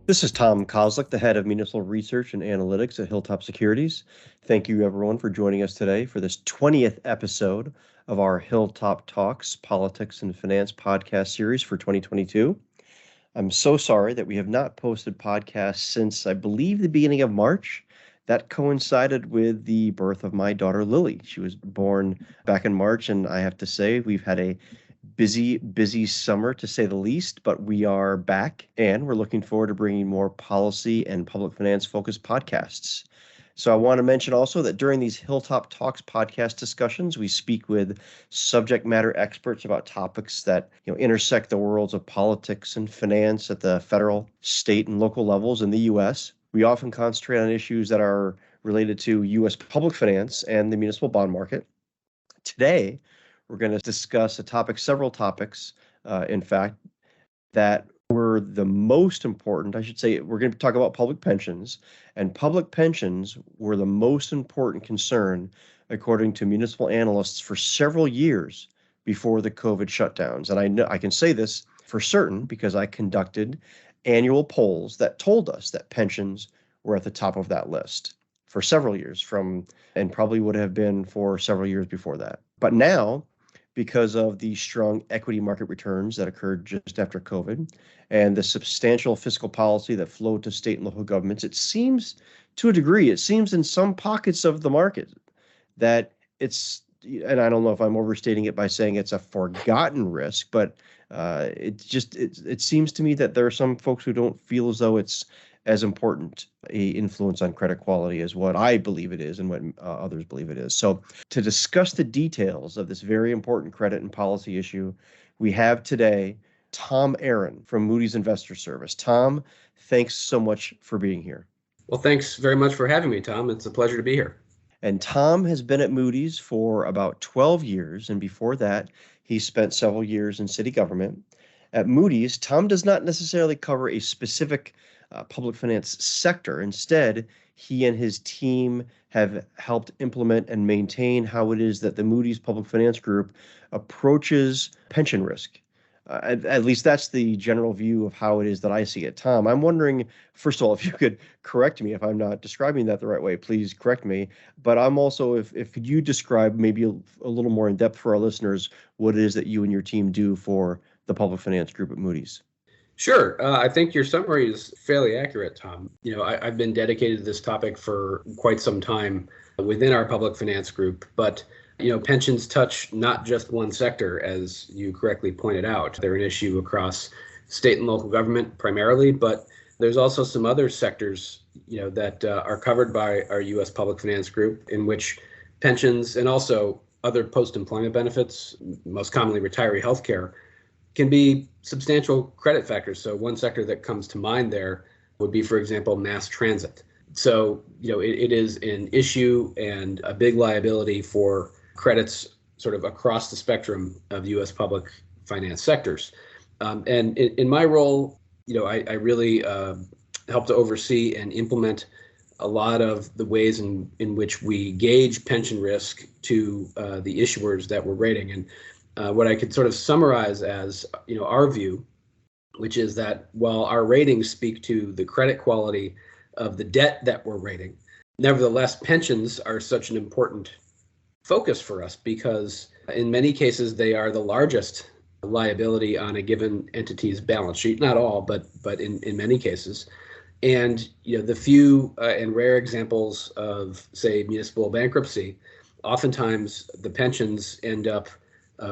This is Tom Kozlik, the head of municipal research and analytics at Hilltop Securities. Thank you, everyone, for joining us today for this 20th episode of our Hilltop Talks Politics and Finance podcast series for 2022. I'm so sorry that we have not posted podcasts since, I believe, the beginning of March. That coincided with the birth of my daughter, Lily. She was born back in March, and I have to say we've had a busy summer, to say the least, but we are back and we're looking forward to bringing more policy and public finance focused podcasts. So I want to mention also that during these Hilltop Talks podcast discussions, we speak with subject matter experts about topics that intersect the worlds of politics and finance at the federal, state, and local levels in the U.S. We often concentrate on issues that are related to U.S. public finance and the municipal bond market. Today, we're going to discuss several topics, in fact, that were the most important. I should say we're going to talk about public pensions, and public pensions were the most important concern, according to municipal analysts, for several years before the COVID shutdowns. And I know I can say this for certain because I conducted annual polls that told us that pensions were at the top of that list for several years and probably would have been for several years before that. But now, because of the strong equity market returns that occurred just after COVID and the substantial fiscal policy that flowed to state and local governments, it seems in some pockets of the market that and I don't know if I'm overstating it by saying it's a forgotten risk, but it seems to me that there are some folks who don't feel as though it's as important a influence on credit quality as what I believe it is and what others believe it is. So to discuss the details of this very important credit and policy issue, we have today Tom Aaron from Moody's Investor Service. Tom, thanks so much for being here. Well, thanks very much for having me, Tom. It's a pleasure to be here. And Tom has been at Moody's for about 12 years, and before that, he spent several years in city government. At Moody's, Tom does not necessarily cover a specific public finance sector. Instead, he and his team have helped implement and maintain how it is that the Moody's Public Finance Group approaches pension risk. At least that's the general view of how it is that I see it. Tom, I'm wondering, first of all, if you could correct me if I'm not describing that the right way, please correct me. But I'm also, if you describe maybe a little more in depth for our listeners, what it is that you and your team do for the Public Finance Group at Moody's. Sure. I think your summary is fairly accurate, Tom. I've been dedicated to this topic for quite some time within our public finance group, but pensions touch not just one sector, as you correctly pointed out. They're an issue across state and local government primarily, but there's also some other sectors, that are covered by our U.S. Public Finance Group, in which pensions and also other post-employment benefits, most commonly retiree health care, can be substantial credit factors. So one sector that comes to mind there would be, for example, mass transit. So, it is an issue and a big liability for credits sort of across the spectrum of U.S. public finance sectors. And in my role, I really help to oversee and implement a lot of the ways in which we gauge pension risk to the issuers that we're rating. And what I could sort of summarize as, our view, which is that while our ratings speak to the credit quality of the debt that we're rating, nevertheless, pensions are such an important focus for us because in many cases, they are the largest liability on a given entity's balance sheet. Not all, but in many cases. And, the few and rare examples of, say, municipal bankruptcy, oftentimes the pensions end up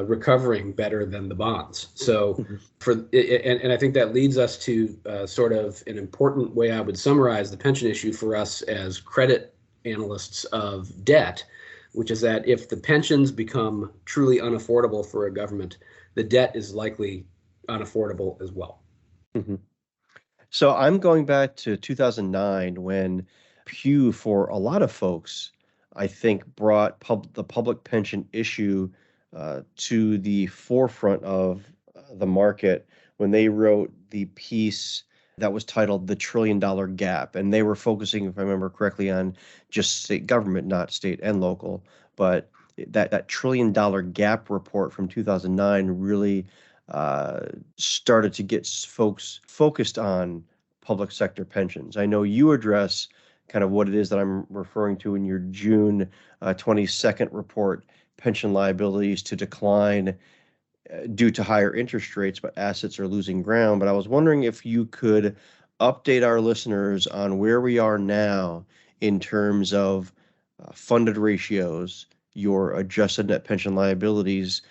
recovering better than the bonds. So and I think that leads us to sort of an important way I would summarize the pension issue for us as credit analysts of debt, which is that if the pensions become truly unaffordable for a government, the debt is likely unaffordable as well. Mm-hmm. So I'm going back to 2009 when Pew, for a lot of folks, I think brought the public pension issue to the forefront of the market when they wrote the piece that was titled The $1 Trillion Gap. And they were focusing, if I remember correctly, on just state government, not state and local. But that $1 Trillion Gap report from 2009 really started to get folks focused on public sector pensions. I know you address kind of what it is that I'm referring to in your June 22nd report, pension liabilities to decline due to higher interest rates, but assets are losing ground. But I was wondering if you could update our listeners on where we are now in terms of funded ratios, your adjusted net pension liabilities,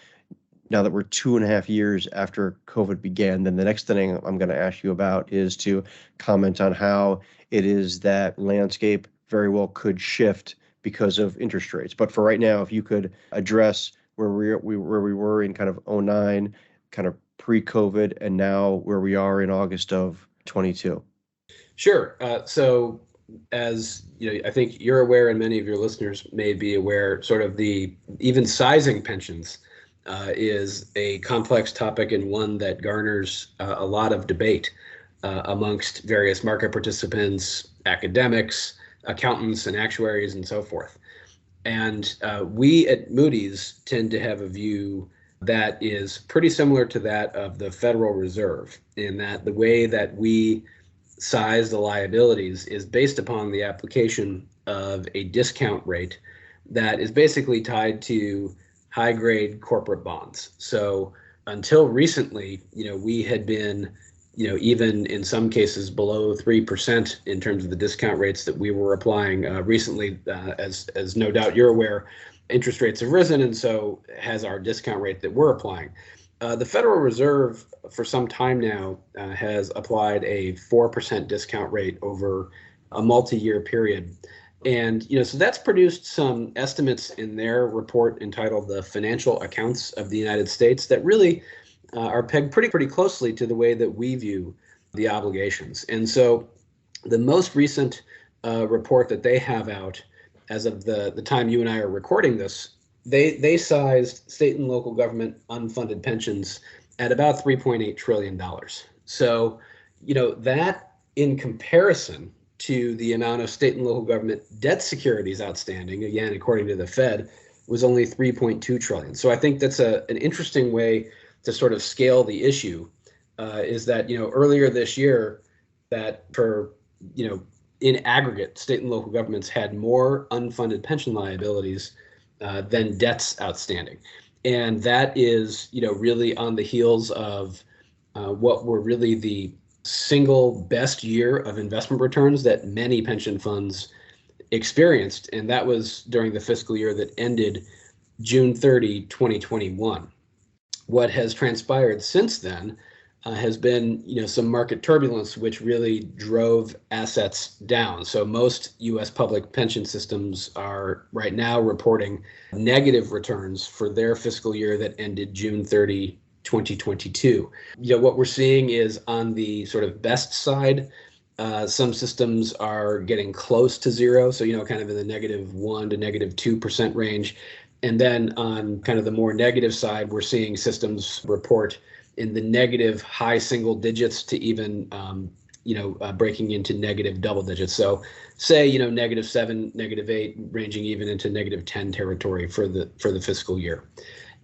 now that we're 2.5 years after COVID began. Then the next thing I'm going to ask you about is to comment on how it is that landscape very well could shift because of interest rates. But for right now, if you could address where we were in kind of '09, kind of pre-COVID, and now where we are in August of 22. Sure. So as you know, I think you're aware, and many of your listeners may be aware, sort of the even sizing pensions is a complex topic and one that garners a lot of debate amongst various market participants, academics, accountants, and actuaries, and so forth. And we at Moody's tend to have a view that is pretty similar to that of the Federal Reserve, in that the way that we size the liabilities is based upon the application of a discount rate that is basically tied to high grade corporate bonds. So until recently, we had been, even in some cases below 3% in terms of the discount rates that we were applying. Recently, as no doubt you're aware, interest rates have risen, and so has our discount rate that we're applying. The Federal Reserve, for some time now, has applied a 4% discount rate over a multi-year period. And, so that's produced some estimates in their report entitled The Financial Accounts of the United States that really are pegged pretty closely to the way that we view the obligations. And so the most recent report that they have out, as of the time you and I are recording this, they sized state and local government unfunded pensions at about $3.8 trillion. So, that in comparison to the amount of state and local government debt securities outstanding, again, according to the Fed, was only 3.2 trillion. So I think that's an interesting way to sort of scale the issue, is that, earlier this year, that for, in aggregate, state and local governments had more unfunded pension liabilities than debts outstanding. And that is, really on the heels of what were really the single best year of investment returns that many pension funds experienced. And that was during the fiscal year that ended June 30, 2021. What has transpired since then has been, some market turbulence, which really drove assets down. So most U.S. public pension systems are right now reporting negative returns for their fiscal year that ended June 30, 2022. What we're seeing is on the sort of best side, some systems are getting close to zero. So, kind of in the -1% to -2% range. And then on kind of the more negative side, we're seeing systems report in the negative high single digits to even, breaking into negative double digits. So say, -7, -8, ranging even into -10 territory for the fiscal year.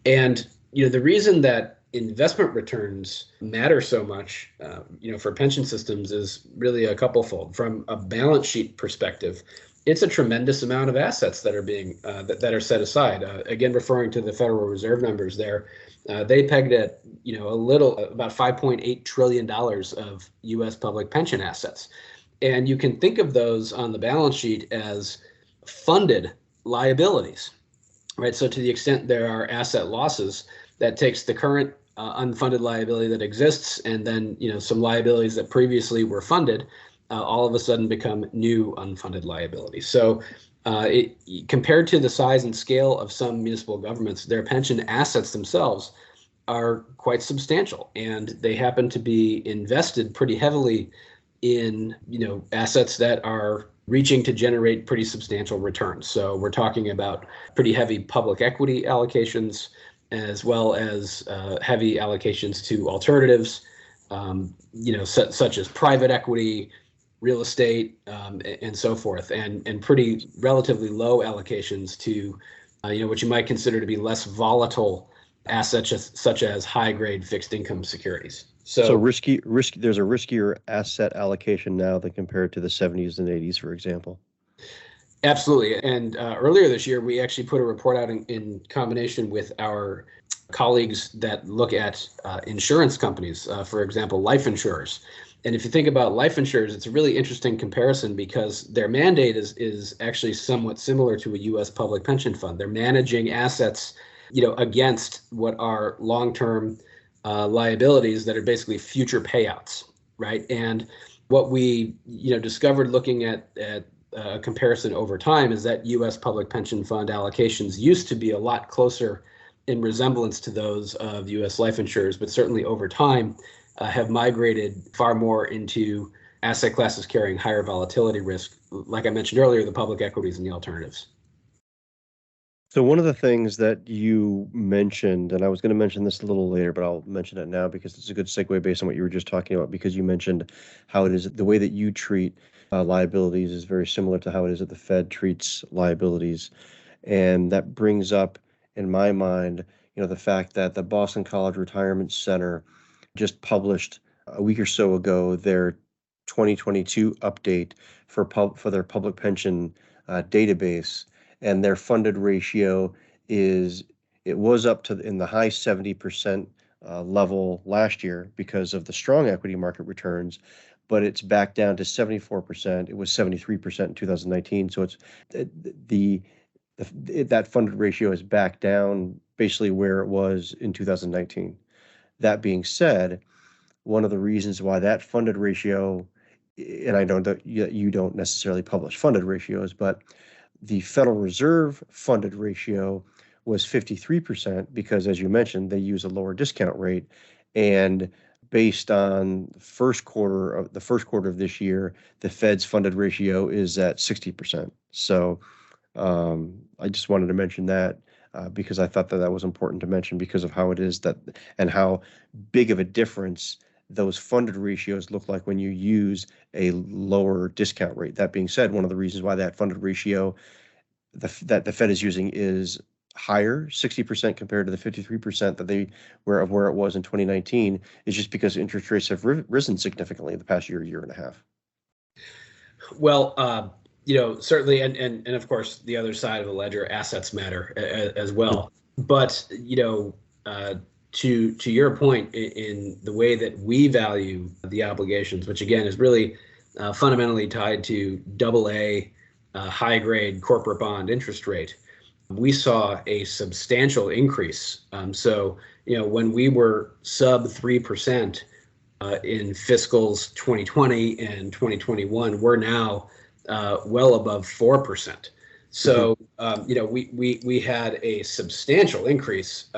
And, the reason that investment returns matter so much, for pension systems is really a couplefold. From a balance sheet perspective, it's a tremendous amount of assets that are being that are set aside. Again, referring to the Federal Reserve numbers there, they pegged at about $5.8 trillion of U.S. public pension assets, and you can think of those on the balance sheet as funded liabilities, right? So to the extent there are asset losses, that takes the current unfunded liability that exists, and then some liabilities that previously were funded, all of a sudden become new unfunded liabilities. So compared to the size and scale of some municipal governments, their pension assets themselves are quite substantial, and they happen to be invested pretty heavily in assets that are reaching to generate pretty substantial returns. So we're talking about pretty heavy public equity allocations, as well as heavy allocations to alternatives, such as private equity, real estate, and so forth, and pretty relatively low allocations to, what you might consider to be less volatile assets, such as high-grade fixed income securities. So So risky. There's a riskier asset allocation now than compared to the 70s and 80s, for example. absolutely. And earlier this year, we actually put a report out in combination with our colleagues that look at insurance companies, for example, life insurers. And if you think about life insurers, it's a really interesting comparison because their mandate is actually somewhat similar to a U.S. public pension fund. They're managing assets, against what are long-term liabilities that are basically future payouts, right? And what we, discovered looking at comparison over time is that U.S. public pension fund allocations used to be a lot closer in resemblance to those of U.S. life insurers, but certainly over time have migrated far more into asset classes carrying higher volatility risk. Like I mentioned earlier, the public equities and the alternatives. So one of the things that you mentioned, and I was going to mention this a little later, but I'll mention it now because it's a good segue based on what you were just talking about, because you mentioned how it is the way that you treat liabilities is very similar to how it is that the Fed treats liabilities. And that brings up, in my mind, the fact that the Boston College Retirement Center just published a week or so ago their 2022 update for their public pension database, and their funded ratio it was up to in the high 70% level last year because of the strong equity market returns, but it's back down to 74%. It was 73% in 2019, so it's the that funded ratio is back down basically where it was in 2019. That being said, one of the reasons why that funded ratio, and I know that you don't necessarily publish funded ratios, but the Federal Reserve funded ratio was 53% because, as you mentioned, they use a lower discount rate. And based on the first quarter of this year, the Fed's funded ratio is at 60%. So I just wanted to mention that because I thought that was important to mention because of how it is that and how big of a difference those funded ratios look like when you use a lower discount rate. That being said, one of the reasons why that funded ratio that the Fed is using is higher, 60% compared to the 53% that they where it was in 2019, is just because interest rates have risen significantly in the past year and a half. Well, certainly, and of course, the other side of the ledger, assets matter as well. But to your point, in the way that we value the obligations, which again is really fundamentally tied to AA high grade corporate bond interest rate, we saw a substantial increase. So when we were sub 3% in fiscals 2020 and 2021, we're now well above 4%. So we had a substantial increase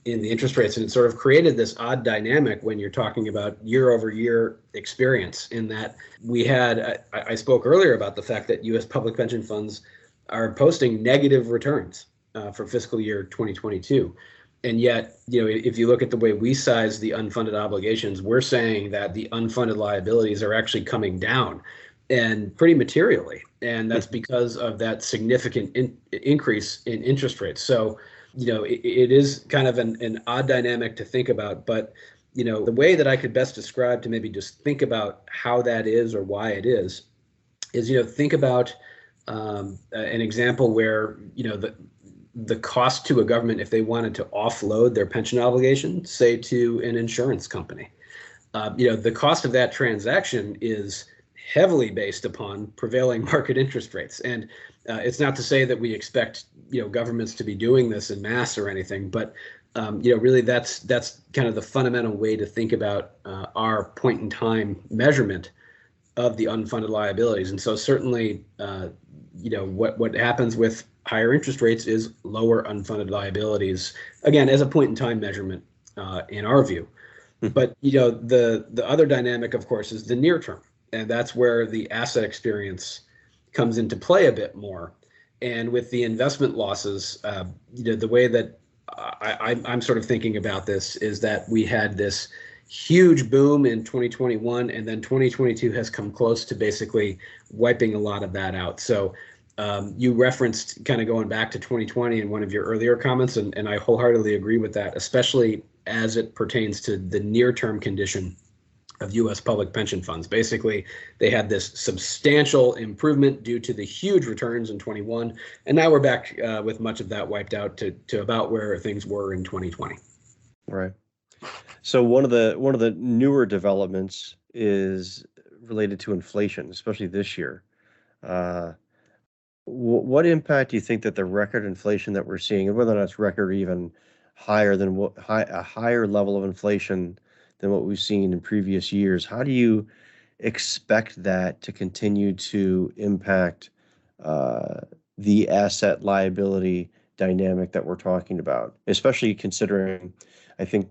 in the interest rates, and it sort of created this odd dynamic when you're talking about year over year experience, in that we had I spoke earlier about the fact that U.S. public pension funds are posting negative returns for fiscal year 2022. And yet, if you look at the way we size the unfunded obligations, we're saying that the unfunded liabilities are actually coming down, and pretty materially. And that's because of that significant increase in interest rates. So, it is kind of an odd dynamic to think about. But, the way that I could best describe to maybe just think about how that is or why it is, think about an example where, the cost to a government if they wanted to offload their pension obligation, say to an insurance company. The cost of that transaction is heavily based upon prevailing market interest rates. And it's not to say that we expect, governments to be doing this in mass or anything, but really that's kind of the fundamental way to think about our point in time measurement of the unfunded liabilities. And so certainly, what happens with higher interest rates is lower unfunded liabilities, again, as a point in time measurement in our view. But, the other dynamic, of course, is the near term. And that's where the asset experience comes into play a bit more. And with the investment losses, the way that I'm sort of thinking about this is that we had this huge boom in 2021, and then 2022 has come close to basically wiping a lot of that out. So you referenced kind of going back to 2020 in one of your earlier comments, and I wholeheartedly agree with that, especially as it pertains to the near-term condition of U.S. public pension funds. Basically, they had this substantial improvement due to the huge returns in 21, and now we're back with much of that wiped out to about where things were in 2020. Right. So one of the newer developments is related to inflation, especially this year. Uh, what impact do you think that the record inflation that we're seeing, and whether or not it's record or even higher than a higher level of inflation than what we've seen in previous years, how do you expect that to continue to impact the asset liability dynamic that we're talking about, especially considering, I think,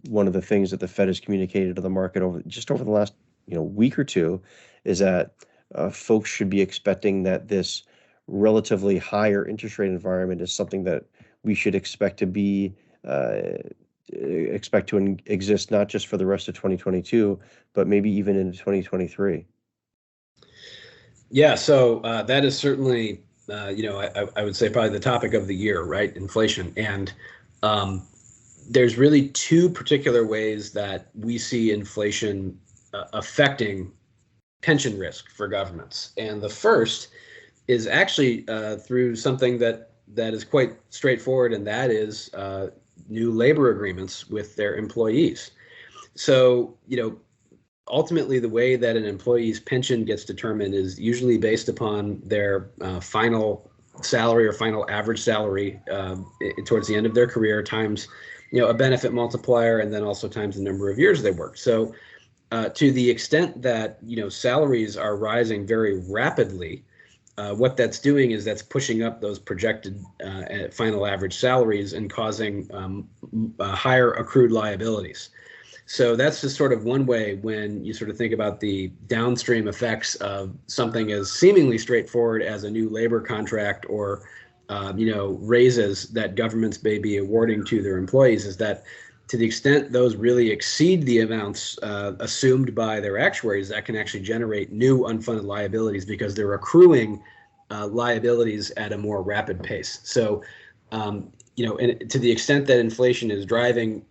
one of the things that the Fed has communicated to the market over the last week or two is that folks should be expecting that this relatively higher interest rate environment is something that we should expect to exist not just for the rest of 2022, but maybe even into 2023. Yeah, so that is certainly, I would say probably the topic of the year, right? Inflation. And there's really two particular ways that we see inflation affecting pension risk for governments. And the first is actually through something that is quite straightforward, and that is new labor agreements with their employees. So, ultimately, the way that an employee's pension gets determined is usually based upon their final salary or final average salary towards the end of their career times, a benefit multiplier, and then also times the number of years they worked. So to the extent that, salaries are rising very rapidly, what that's doing is that's pushing up those projected final average salaries and causing higher accrued liabilities. So that's just sort of one way when you sort of think about the downstream effects of something as seemingly straightforward as a new labor contract or, raises that governments may be awarding to their employees, is that to the extent those really exceed the amounts assumed by their actuaries, that can actually generate new unfunded liabilities because they're accruing liabilities at a more rapid pace. So, and to the extent that inflation is driving,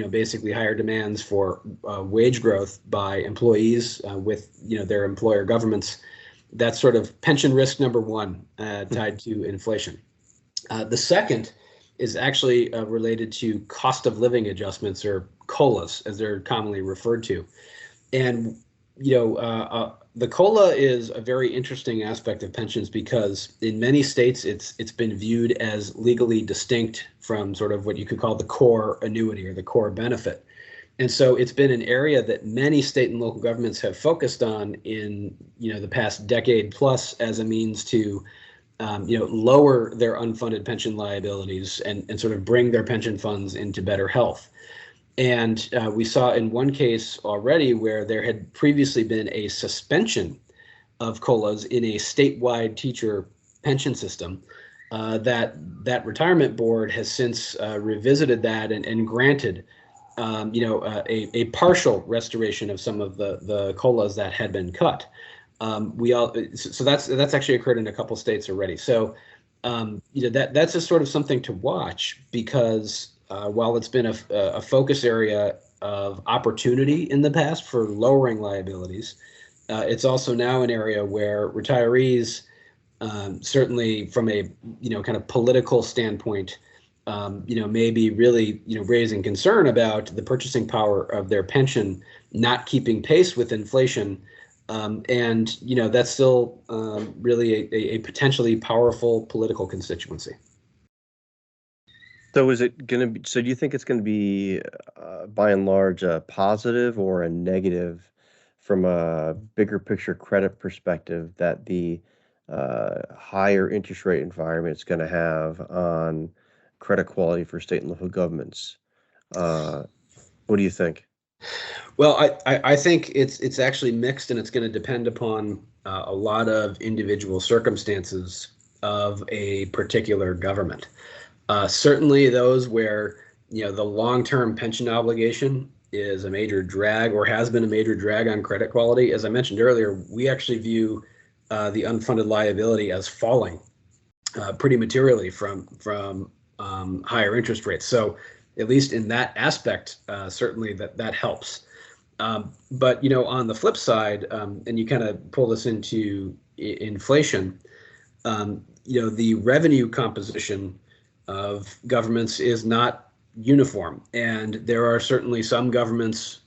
basically higher demands for wage growth by employees with, their employer governments, that's sort of pension risk number one tied to inflation. The second is actually related to cost of living adjustments, or COLAs, as they're commonly referred to. And, the COLA is a very interesting aspect of pensions because in many states it's been viewed as legally distinct from sort of what you could call the core annuity or the core benefit. And so it's been an area that many state and local governments have focused on in, the past decade plus as a means to, lower their unfunded pension liabilities and sort of bring their pension funds into better health. And we saw in one case already where there had previously been a suspension of COLAs in a statewide teacher pension system. That retirement board has since revisited that and granted, a partial restoration of some of the COLAs that had been cut. So that's actually occurred in a couple states already. So that's just sort of something to watch because while it's been a focus area of opportunity in the past for lowering liabilities, it's also now an area where retirees, certainly from a kind of political standpoint, may be really raising concern about the purchasing power of their pension not keeping pace with inflation. And that's still really a potentially powerful political constituency. So is it going to be, so do you think it's going to be by and large a positive or a negative from a bigger picture credit perspective that the higher interest rate environment is going to have on credit quality for state and local governments? What do you think? Well, I think it's actually mixed, and it's going to depend upon a lot of individual circumstances of a particular government. Certainly those where, the long-term pension obligation is a major drag or has been a major drag on credit quality. As I mentioned earlier, we actually view the unfunded liability as falling pretty materially from higher interest rates. So at least in that aspect, certainly that helps. But on the flip side, and you kind of pull this into inflation, the revenue composition of governments is not uniform, and there are certainly some governments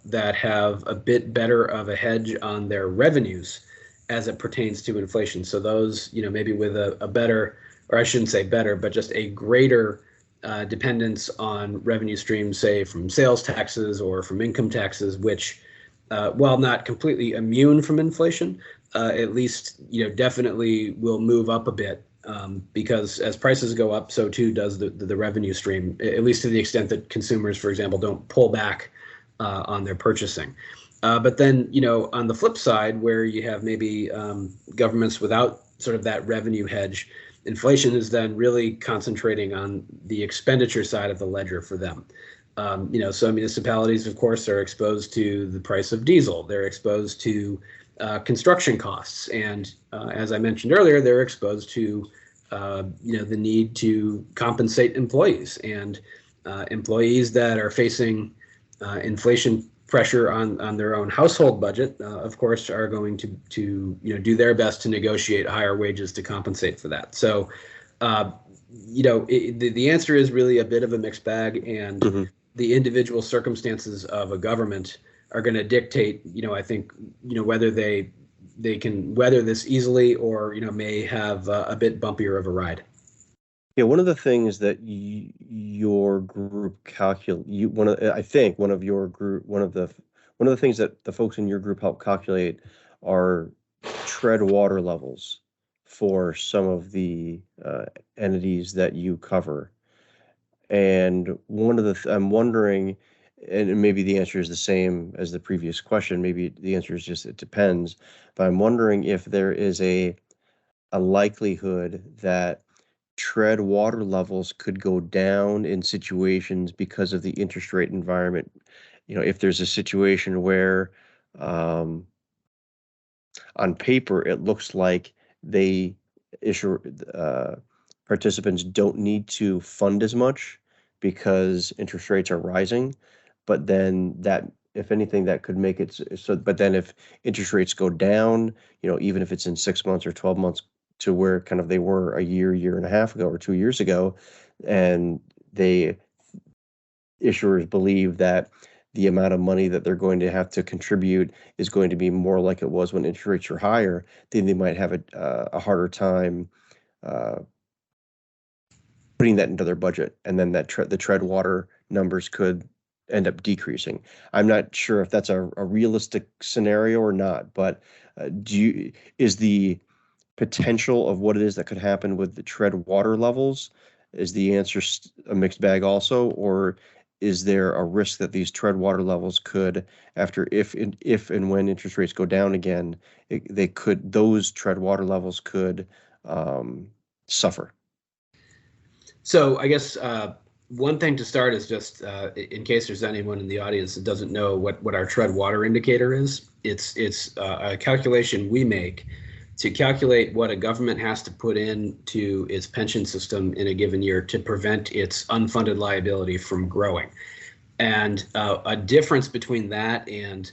that have a bit better of a hedge on their revenues as it pertains to inflation. So those, maybe with a better, or I shouldn't say better, but just a greater dependence on revenue streams, say from sales taxes or from income taxes, which, while not completely immune from inflation, at least definitely will move up a bit, because as prices go up, so too does the revenue stream, at least to the extent that consumers, for example, don't pull back on their purchasing. But then, on the flip side, where you have maybe governments without sort of that revenue hedge, inflation is then really concentrating on the expenditure side of the ledger for them. So municipalities, of course, are exposed to the price of diesel. They're exposed to construction costs, and as I mentioned earlier, they're exposed to the need to compensate employees, and employees that are facing inflation pressure on their own household budget, of course, are going to do their best to negotiate higher wages to compensate for that. So, the answer is really a bit of a mixed bag, and Mm-hmm. the individual circumstances of a government are going to dictate, I think, whether they can weather this easily or may have a bit bumpier of a ride. Yeah, one of the things that your group I think one of the things that the folks in your group help calculate are tread water levels for some of the entities that you cover. And I'm wondering, and maybe the answer is the same as the previous question. Maybe the answer is just it depends. But I'm wondering if there is a likelihood that tread water levels could go down in situations because of the interest rate environment. If there's a situation where on paper it looks like they issue participants don't need to fund as much because interest rates are rising, but then that, if anything, that could make it so. But then if interest rates go down, even if it's in 6 months or 12 months to where kind of they were a year and a half ago or 2 years ago, and issuers believe that the amount of money that they're going to have to contribute is going to be more like it was when interest rates are higher, then they might have a harder time putting that into their budget, and then the tread water numbers could end up decreasing. I'm not sure if that's a realistic scenario or not, but is the potential of what it is that could happen with the tread water levels, is the answer a mixed bag also, or is there a risk that these tread water levels could, if and when interest rates go down again, those tread water levels could suffer? So I guess one thing to start is just in case there's anyone in the audience that doesn't know what our tread water indicator is. It's a calculation we make to calculate what a government has to put into its pension system in a given year to prevent its unfunded liability from growing. And a difference between that and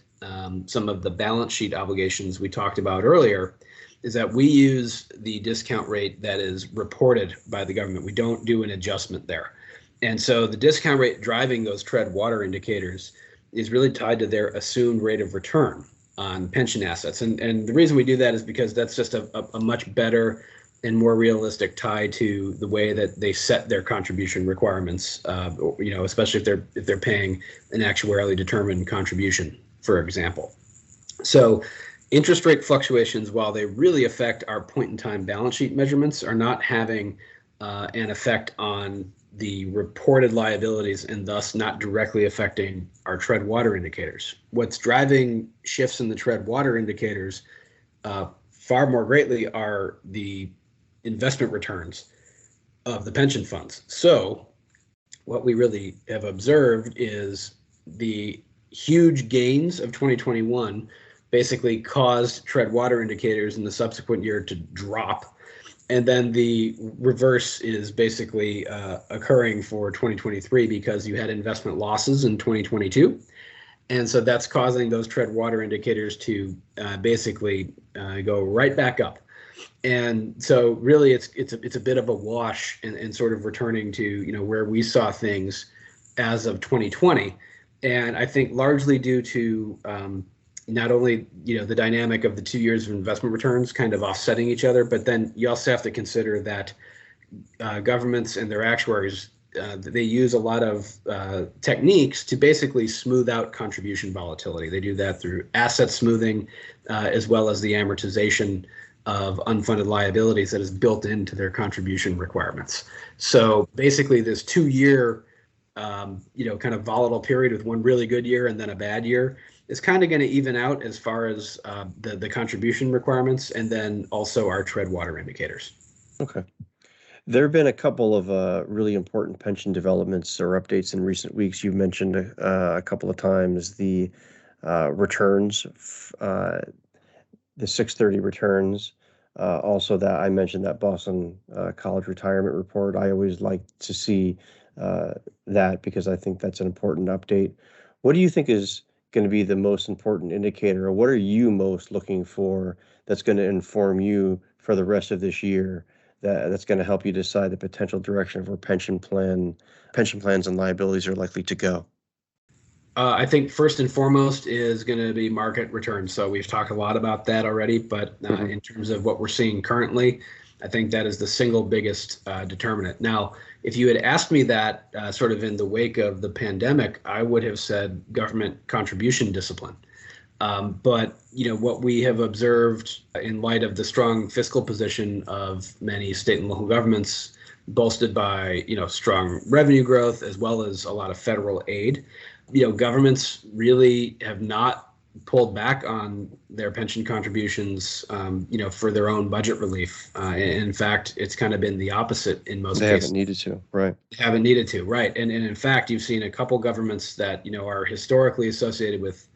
some of the balance sheet obligations we talked about earlier is that we use the discount rate that is reported by the government. We don't do an adjustment there. And so the discount rate driving those tread water indicators is really tied to their assumed rate of return on pension assets. And the reason we do that is because that's just a much better and more realistic tie to the way that they set their contribution requirements, especially if they're paying an actuarially determined contribution, for example. So interest rate fluctuations, while they really affect our point-in-time balance sheet measurements, are not having an effect on the reported liabilities and thus not directly affecting our tread water indicators. What's driving shifts in the tread water indicators far more greatly are the investment returns of the pension funds. So what we really have observed is the huge gains of 2021 basically caused tread water indicators in the subsequent year to drop. And then the reverse is basically occurring for 2023 because you had investment losses in 2022. And so that's causing those tread water indicators to basically go right back up. And so really it's a bit of a wash and sort of returning to, where we saw things as of 2020. And I think largely due to not only, the dynamic of the 2 years of investment returns kind of offsetting each other, but then you also have to consider that governments and their actuaries, they use a lot of techniques to basically smooth out contribution volatility. They do that through asset smoothing, as well as the amortization of unfunded liabilities that is built into their contribution requirements. So basically this 2 year, kind of volatile period with one really good year and then a bad year is kind of going to even out as far as the contribution requirements and then also our tread water indicators. Okay. There have been a couple of really important pension developments or updates in recent weeks. You've mentioned a couple of times the returns, the 630 returns. Also, that I mentioned that Boston College retirement report. I always like to see that because I think that's an important update. What do you think is going to be the most important indicator, or what are you most looking for that's going to inform you for the rest of this year? That's going to help you decide the potential direction of where pension plans and liabilities are likely to go? I think first and foremost is going to be market returns. So we've talked a lot about that already, but in terms of what we're seeing currently, I think that is the single biggest determinant. Now, if you had asked me that sort of in the wake of the pandemic, I would have said government contribution discipline. But what we have observed in light of the strong fiscal position of many state and local governments, bolstered by strong revenue growth as well as a lot of federal aid, governments really have not pulled back on their pension contributions, for their own budget relief. In fact, it's kind of been the opposite in most cases. They haven't needed to, right? Haven't needed to, right? And in fact, you've seen a couple governments that are historically associated with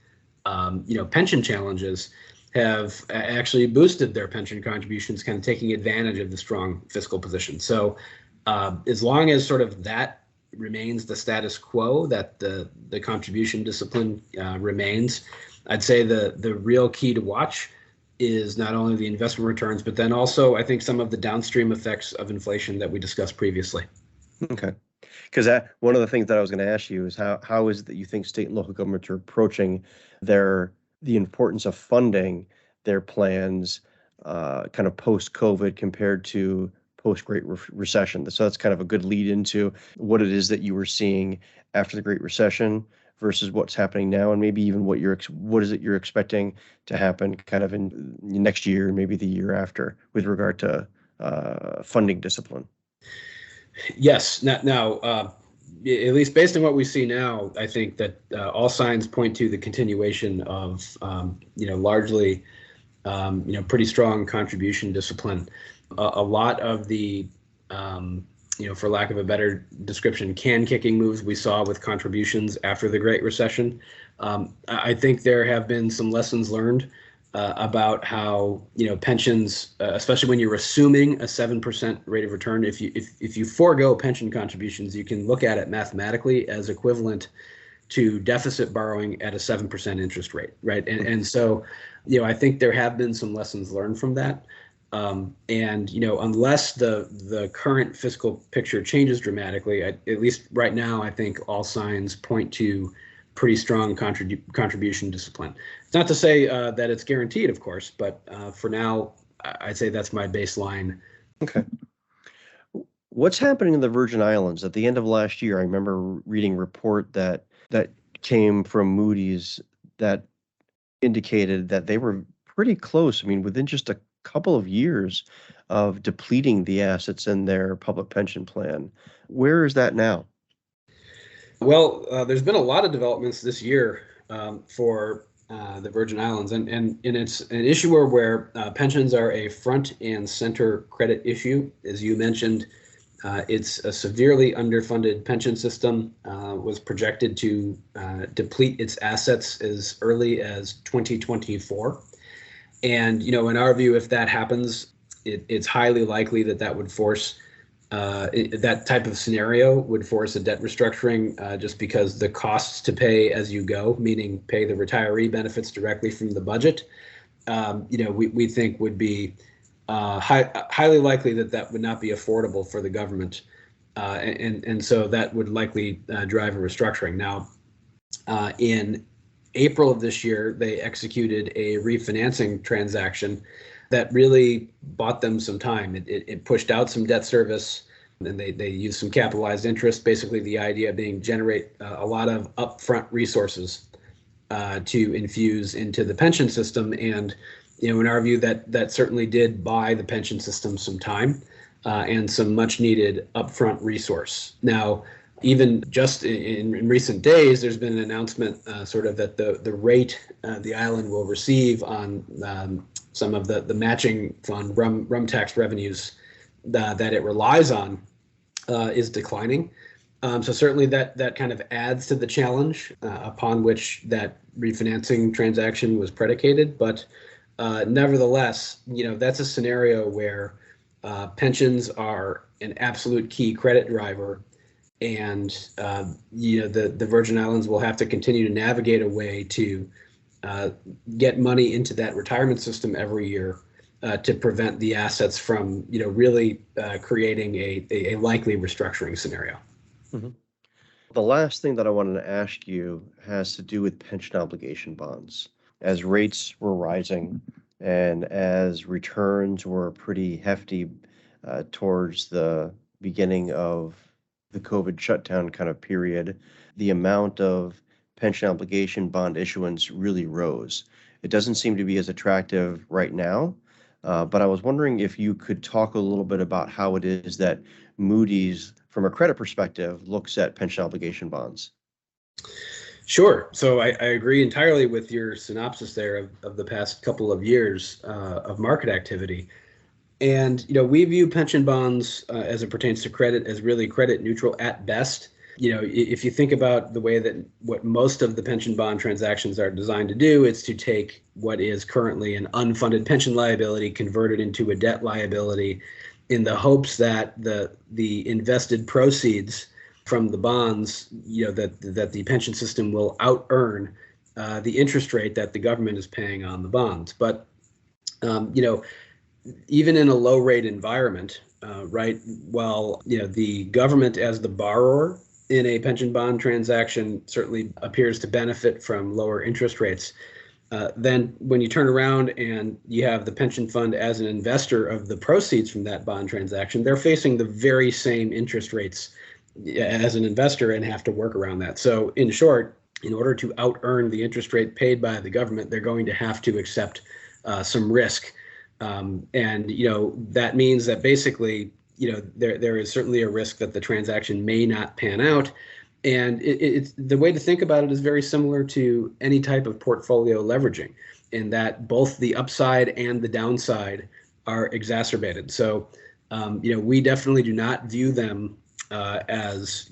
pension challenges have actually boosted their pension contributions, kind of taking advantage of the strong fiscal position. So as long as sort of that remains the status quo, that the contribution discipline remains, I'd say the real key to watch is not only the investment returns, but then also I think some of the downstream effects of inflation that we discussed previously. Okay. Because one of the things that I was going to ask you is how is it that you think state and local governments are approaching the importance of funding their plans kind of post-COVID compared to post-Great Recession? So that's kind of a good lead into what it is that you were seeing after the Great Recession versus what's happening now, and maybe even what is it you're expecting to happen kind of in next year and maybe the year after with regard to funding discipline. Yes. Now, at least based on what we see now, I think that all signs point to the continuation of, largely, pretty strong contribution discipline. A lot of the, for lack of a better description, can-kicking moves we saw with contributions after the Great Recession. I think there have been some lessons learned about how pensions, especially when you're assuming a 7% rate of return, if you forego pension contributions, you can look at it mathematically as equivalent to deficit borrowing at a 7% interest rate, right? And so, I think there have been some lessons learned from that. And unless the current fiscal picture changes dramatically, at least right now, I think all signs point to pretty strong contribution discipline. It's not to say that it's guaranteed, of course, but for now, I'd say that's my baseline. Okay. What's happening in the Virgin Islands? At the end of last year, I remember reading a report that came from Moody's that indicated that they were pretty close. I mean, within just a couple of years of depleting the assets in their public pension plan. Where is that now? Well, there's been a lot of developments this year for the Virgin Islands, and it's an issue where pensions are a front and center credit issue. As you mentioned, it's a severely underfunded pension system, was projected to deplete its assets as early as 2024. And, in our view, if that happens, it's highly likely that would force that type of scenario would force a debt restructuring, just because the costs to pay as you go, meaning pay the retiree benefits directly from the budget, we think would be highly likely that would not be affordable for the government. And so that would likely drive a restructuring. Now, in April of this year, they executed a refinancing transaction that really bought them some time. It pushed out some debt service, and they used some capitalized interest. Basically, the idea being generate a lot of upfront resources to infuse into the pension system. And in our view, that certainly did buy the pension system some time and some much needed upfront resource. Now, even just in recent days, there's been an announcement sort of that the rate the island will receive on some of the matching fund rum tax revenues that it relies on is declining. So certainly that kind of adds to the challenge upon which that refinancing transaction was predicated. But nevertheless, that's a scenario where pensions are an absolute key credit driver. And the Virgin Islands will have to continue to navigate a way to get money into that retirement system every year to prevent the assets from really creating a likely restructuring scenario. Mm-hmm. The last thing that I wanted to ask you has to do with pension obligation bonds. As rates were rising and as returns were pretty hefty towards the beginning of the COVID shutdown kind of period, the amount of pension obligation bond issuance really rose. It doesn't seem to be as attractive right now, but I was wondering if you could talk a little bit about how it is that Moody's, from a credit perspective, looks at pension obligation bonds. Sure. So I agree entirely with your synopsis there of the past couple of years of market activity. And, we view pension bonds as it pertains to credit as really credit neutral at best. If you think about the way that what most of the pension bond transactions are designed to do, it's to take what is currently an unfunded pension liability, convert it into a debt liability in the hopes that the invested proceeds from the bonds, that the pension system will out earn the interest rate that the government is paying on the bonds. But, even in a low rate environment, right, while the government as the borrower in a pension bond transaction certainly appears to benefit from lower interest rates, then when you turn around and you have the pension fund as an investor of the proceeds from that bond transaction, they're facing the very same interest rates as an investor and have to work around that. So in short, in order to out earn the interest rate paid by the government, they're going to have to accept some risk. And that means that basically, there is certainly a risk that the transaction may not pan out. And it's the way to think about it is very similar to any type of portfolio leveraging, in that both the upside and the downside are exacerbated. So, we definitely do not view them as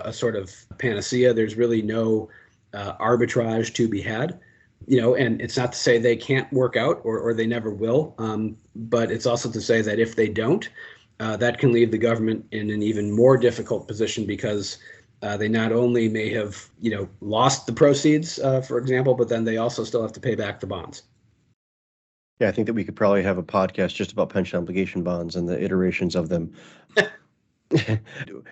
a sort of panacea. There's really no arbitrage to be had. And it's not to say they can't work out or they never will, but it's also to say that if they don't, that can leave the government in an even more difficult position, because they not only may have, lost the proceeds, for example, but then they also still have to pay back the bonds. Yeah, I think that we could probably have a podcast just about pension obligation bonds and the iterations of them.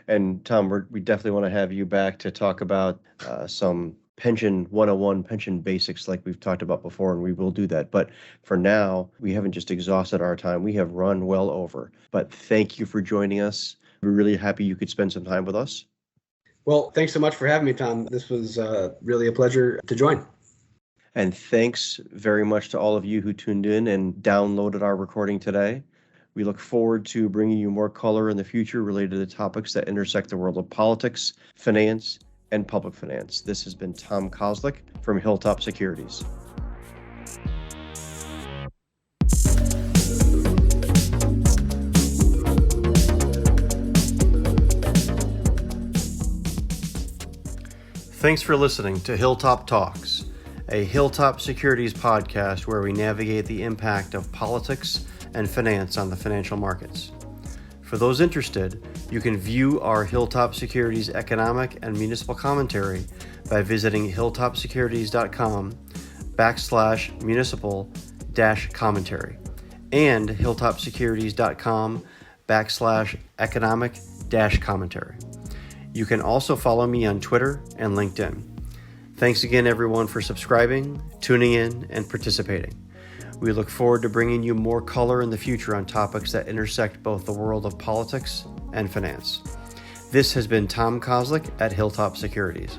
And Tom, we definitely want to have you back to talk about some pension 101, pension basics like we've talked about before, and we will do that. But for now, we haven't just exhausted our time. We have run well over. But thank you for joining us. We're really happy you could spend some time with us. Well, thanks so much for having me, Tom. This was really a pleasure to join. And thanks very much to all of you who tuned in and downloaded our recording today. We look forward to bringing you more color in the future related to the topics that intersect the world of politics, finance, and public finance. This has been Tom Kozlik from Hilltop Securities. Thanks for listening to Hilltop Talks, a Hilltop Securities podcast where we navigate the impact of politics and finance on the financial markets. For those interested, you can view our Hilltop Securities economic and municipal commentary by visiting hilltopsecurities.com/municipal-commentary and hilltopsecurities.com/economic-commentary. You can also follow me on Twitter and LinkedIn. Thanks again, everyone, for subscribing, tuning in, and participating. We look forward to bringing you more color in the future on topics that intersect both the world of politics and finance. This has been Tom Kozlik at Hilltop Securities.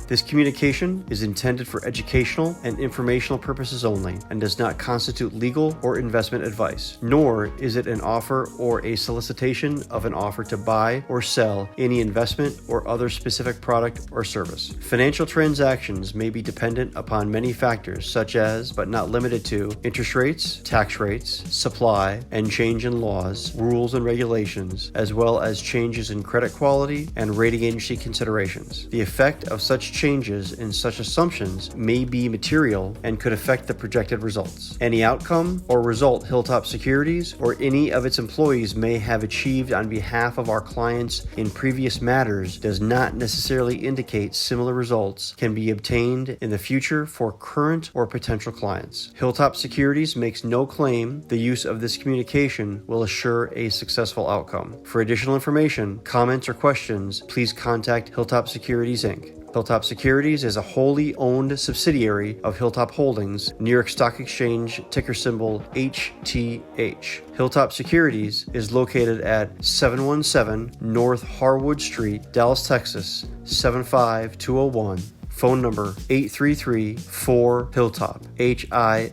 This communication is intended for educational and informational purposes only and does not constitute legal or investment advice, nor is it an offer or a solicitation of an offer to buy or sell any investment or other specific product or service. Financial transactions may be dependent upon many factors such as, but not limited to, interest rates, tax rates, supply, and change in laws, rules, and regulations, as well as changes in credit quality and rating agency considerations. The effect of such changes in such assumptions may be material and could affect the projected results. Any outcome or result Hilltop Securities or any of its employees may have achieved on behalf of our clients in previous matters does not necessarily indicate similar results can be obtained in the future for current or potential clients. Hilltop Securities makes no claim the use of this communication will assure a successful outcome. For additional information, comments, or questions, please contact Hilltop Securities, Inc. Hilltop Securities is a wholly owned subsidiary of Hilltop Holdings, New York Stock Exchange, ticker symbol HTH. Hilltop Securities is located at 717 North Harwood Street, Dallas, Texas, 75201. Phone number 833-4-HILLTOP,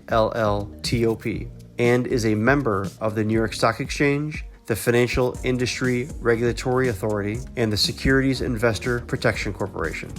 HILLTOP, and is a member of the New York Stock Exchange, the Financial Industry Regulatory Authority, and the Securities Investor Protection Corporation.